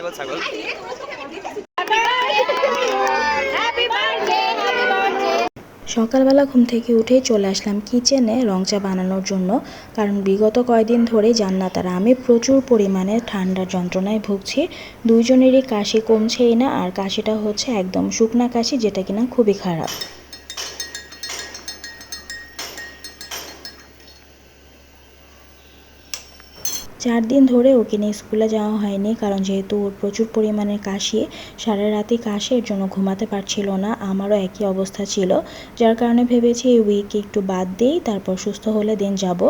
পাগল ছাগল। সকালবেলা ঘুম থেকে উঠেই চলে আসলাম কিচেনে রং চা বানানোর জন্য, কারণ বিগত কয়েকদিন ধরে জান্নাত আর আমি প্রচুর পরিমাণে ঠান্ডার যন্ত্রণায় ভুগছি। দুইজনেরই কাশি কমছেই না, আর কাশিটা হচ্ছে একদম শুকনা কাশি, যেটা কিনা খুবই খারাপ। 4 দিন ধরে ওকে নিয়ে স্কুলে যাওয়া হয়নি, কারণ যেহেতু ওর প্রচুর পরিমাণে কাশি, সারা রাতই কাশি, এর জন্য ঘুমাতে পারছিল না। আমারও একই অবস্থা ছিল, যার কারণে ভেবেছি এই উইকে একটু বাদ দিই, তারপর সুস্থ হলে দিন যাব।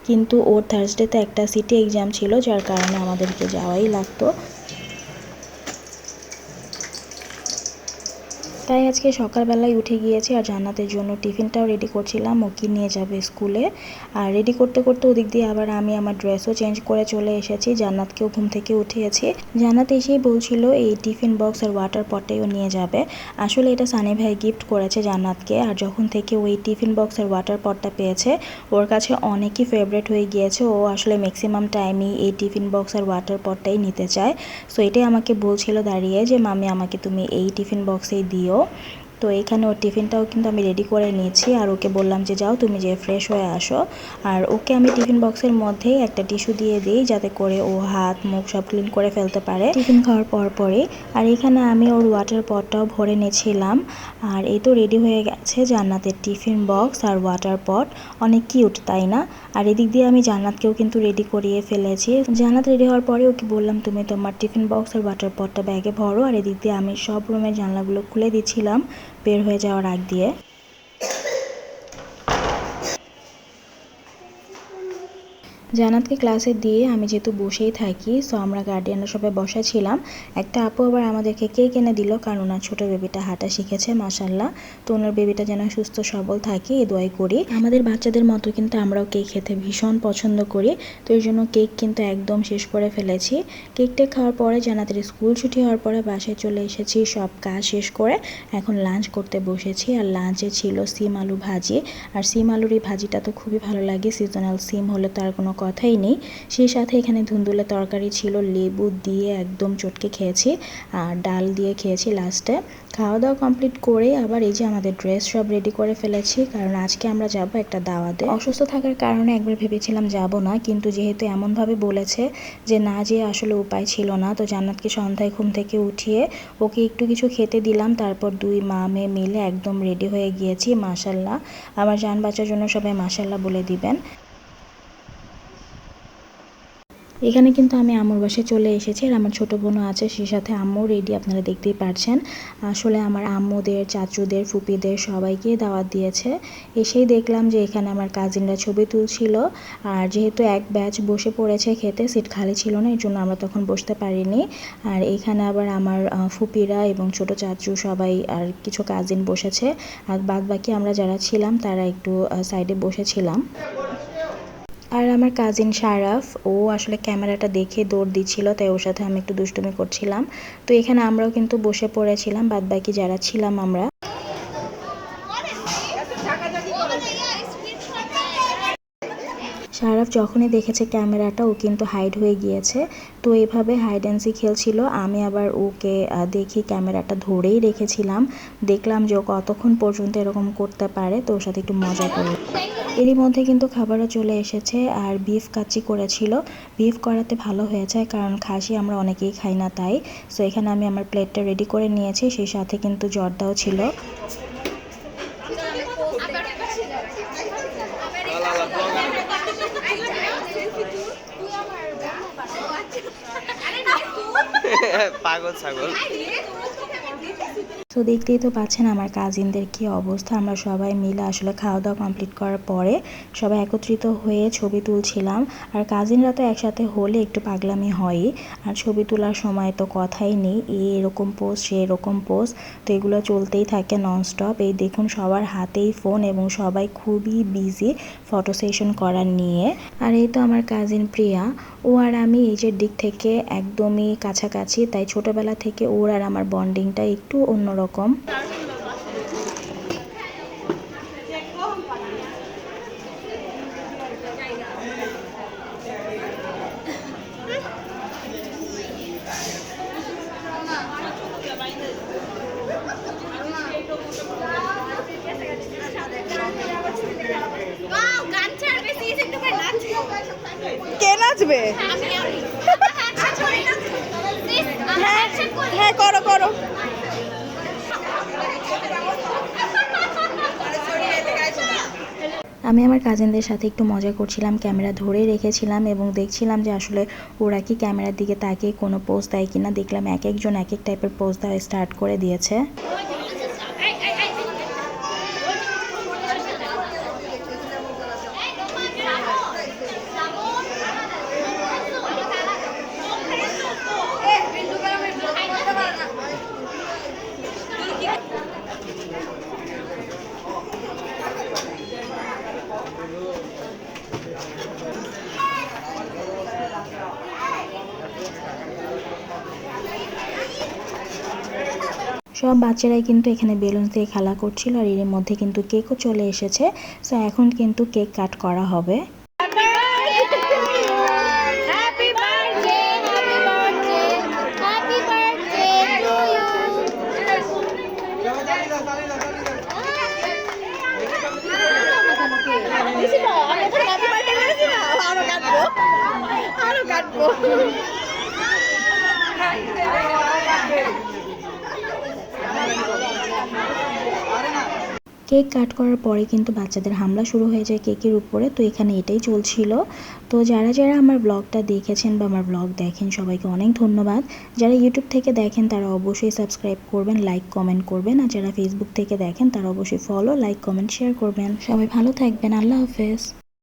কিন্তু ওর থার্সডেতে একটা সিটি এক্সাম ছিল, যার কারণে আমাদেরকে যাওয়াই লাগতো। তাই আজকে সকালবেলায় উঠে গিয়েছি আর জান্নাতের জন্য টিফিনটাও রেডি করছিলাম, ওকে নিয়ে যাবে স্কুলে। আর রেডি করতে করতে ওদিক দিয়ে আবার আমি আমার ড্রেসও চেঞ্জ করে চলে এসেছি, জান্নাতকেও ঘুম থেকে উঠিয়েছি। জান্নাত এসেই বলছিল এই টিফিন বক্স আর ওয়াটার পটটাও নিয়ে যাবে। আসলে এটা সানি ভাই গিফট করেছে জান্নাতকে, আর যখন থেকে ওই টিফিন বক্স আর ওয়াটার পটটা পেয়েছে ওর কাছে অনেকই ফেভারিট হয়ে গিয়েছে। ও আসলে ম্যাক্সিমাম টাইমই এই টিফিন বক্স আর ওয়াটার পটটাই নিতে চায়। সো এটাই আমাকে বলছিল দাঁড়িয়ে যে মামি আমাকে তুমি এই টিফিন বক্সেই দিও। তো এখানে ওর টিফিনটাও কিন্তু আমি রেডি করে নিয়েছি, আর ওকে বললাম যে যাও তুমি যে ফ্রেশ হয়ে আসো। আর ওকে আমি টিফিন বক্সের মধ্যেই একটা টিস্যু দিয়ে দিই, যাতে করে ও হাত মুখ সব ক্লিন করে ফেলতে পারে টিফিন খাওয়ার পরে। আর এখানে আমি ওর ওয়াটার পটটাও ভরে নিয়েছিলাম। আর এই তো রেডি হয়ে গেছে জান্নাতের টিফিন বক্স আর ওয়াটার পট, অনেক কিউট তাই না? আর এদিক দিয়ে আমি জান্নাতকেও কিন্তু রেডি করিয়ে ফেলেছি। জান্নাত রেডি হওয়ার পরে ওকে বললাম তুমি তোমার টিফিন বক্স আর ওয়াটার পটটা ব্যাগে ভরো। আর এদিক দিয়ে আমি সব রুমের জানলাগুলো খুলে দিচ্ছিলাম বের হয়ে যাওয়ার আগ দিয়ে। জান্নাতকে ক্লাসে দিয়ে আমি যেহেতু বসেই থাকি, সো আমরা গার্ডিয়ানরা সবাই বসা ছিলাম। একটা আপু আবার আমাদেরকে কেক এনে দিল, কারণ ওনার ছোটো বেবিটা হাঁটা শিখেছে মাশাল্লাহ। তো ওনার বেবিটা যেন সুস্থ সবল থাকে এই দোয়াই করি। আমাদের বাচ্চাদের মতো কিন্তু আমরাও কেক খেতে ভীষণ পছন্দ করি, তো এর জন্য কেক কিন্তু একদম শেষ করে ফেলেছি। কেকটা খাওয়ার পরে জান্নাতের স্কুল ছুটি হওয়ার পরে বাসায় চলে এসেছি, সব কাজ শেষ করে এখন লাঞ্চ করতে বসেছি। আর লাঞ্চে ছিল সিম আলু ভাজি, আর সিম আলুর এই ভাজিটা তো খুবই ভালো লাগে, সিজনাল সিম হলে তো আর কোনো কথাই নেই। সেই সাথে এখানে ধুন্দুলে তরকারি ছিল, লেবু দিয়ে একদম চটকে খেয়েছি, আর ডাল দিয়ে খেয়েছি লাস্টে। খাওয়া দাওয়া কমপ্লিট করে আবার এই যে আমাদের ড্রেস সব রেডি করে ফেলেছি, কারণ আজকে আমরা যাব একটা দাওয়াতে। অসুস্থ থাকার কারণে একবার ভেবেছিলাম যাব না, কিন্তু যেহেতু এমনভাবে বলেছে যে না যেয়ে আসলে উপায় ছিল না। তো জান্নাতকে সন্ধ্যায় ঘুম থেকে উঠিয়ে ওকে একটু কিছু খেতে দিলাম, তারপর দুই মা মেয়ে মিলে একদম রেডি হয়ে গিয়েছি। মাশাল্লাহ, আমার জান বাঁচার জন্য সবাই মাশাল্লাহ বলে দিবেন। এখানে কিন্তু আমি আম্মুর বাসায় চলে এসেছি, আর আমার ছোটো বোনও আছে, সেই সাথে আম্মু রেডি, আপনারা দেখতেই পাচ্ছেন। আসলে আমার আম্মুদের, চাচুদের, ফুপিদের সবাইকে দাওয়াত দিয়েছে। এসেই দেখলাম যে এখানে আমার কাজিনরা ছবি তুলছিল, আর যেহেতু এক ব্যাচ বসে পড়েছে খেতে, সিট খালি ছিল না, এর জন্য আমরা তখন বসতে পারিনি। আর এখানে আবার আমার ফুপিরা এবং ছোট চাচু সবাই আর কিছু কাজিন বসেছে, আর বাদ বাকি আমরা যারা ছিলাম তারা একটু সাইডে বসেছিলাম। আর আমার কাজিন শারাফ, ও আসলে ক্যামেরাটা দেখে দৌড় দিচ্ছিল, তাই ওর সাথে আমি একটু দুষ্টুমি করছিলাম। তো এখানে আমরাও কিন্তু বসে পড়েছিলাম, বাদবাকি যারা ছিলাম আমরা। শারাফ যখনই দেখেছে ক্যামেরাটা, ও কিন্তু হাইড হয়ে গিয়েছে। তো এভাবে হাইড অ্যান্ড সিক খেলছিল। আমি আবার ওকে দেখি ক্যামেরাটা ধরেই রেখেছিলাম, দেখলাম যে ও কতক্ষণ পর্যন্ত এরকম করতে পারে, তো ওর সাথে একটু মজা করি। এরই মধ্যে কিন্তু খাবারও চলে এসেছে, আর বিফ কাচ্চি করেছিল। বিফ করাতে ভালো হয়েছে, কারণ খাসি আমরা অনেকেই খাই না তাই। সো এখানে আমি আমার প্লেটটা রেডি করে নিয়েছি, সেই সাথে কিন্তু জর্দাও ছিল। পাগল ছাগল। তো দেখতেই তো পাচ্ছেন আমার কাজিনদের কি অবস্থা। আমরা সবাই মিলে আসলে খাওয়া দাওয়া কমপ্লিট করার পরে সবাই একত্রিত হয়ে ছবি তুলছিলাম। আর কাজিনরা তো একসাথে হলে একটু পাগলামি হয়ই, আর ছবি তোলার সময় তো কথাই নেই, এরকম পোজ সে এরকম পোজ, তো এগুলো চলতেই থাকে ননস্টপ। এই দেখুন সবার হাতেই ফোন, এবং সবাই খুবই বিজি ফটো সেশন করার নিয়ে। আর এই তো আমার কাজিন প্রিয়া, ও আর আমি এইজের দিক থেকে একদমই কাছাকাছি, তাই ছোটবেলা থেকে ওর আর আমার বন্ডিংটা একটু অন্যরকম। কে নাচবে? হ্যাঁ হ্যাঁ, করো করো। আমি আমার কাজিনদের সাথে একটু মজা করছিলাম, ক্যামেরা ধরে রেখেছিলাম এবং দেখছিলাম যে আসলে ওরা কি ক্যামেরার দিকে তাকিয়ে কোনো পোজ দেয় কিনা। দেখলাম এক একজন এক এক টাইপের পোজ দেওয়া স্টার্ট করে দিয়েছে। সব বাচ্চারাই কিন্তু এখানে বেলুন দিয়ে খেলা করছিল আর এর মধ্যে কিন্তু কেকও চলে এসেছে। সো এখন কিন্তু কেক কাট করা হবে। আরো কাটবো। কেক কাট করার পরে কিন্তু বাচ্চাদের হামলা শুরু হয়ে যায় কেকের উপরে। তো এখানে এটাই চলছিল। তো যারা যারা আমার ব্লগটা দেখেছেন বা আমার ব্লগ দেখেন সবাইকে অনেক ধন্যবাদ। যারা ইউটিউব থেকে দেখেন তারা অবশ্যই সাবস্ক্রাইব করবেন, লাইক কমেন্ট করবেন। আর যারা ফেসবুক থেকে দেখেন তারা অবশ্যই ফলো, লাইক, কমেন্ট, শেয়ার করবেন। সবাই ভালো থাকবেন। আল্লাহ হাফেজ।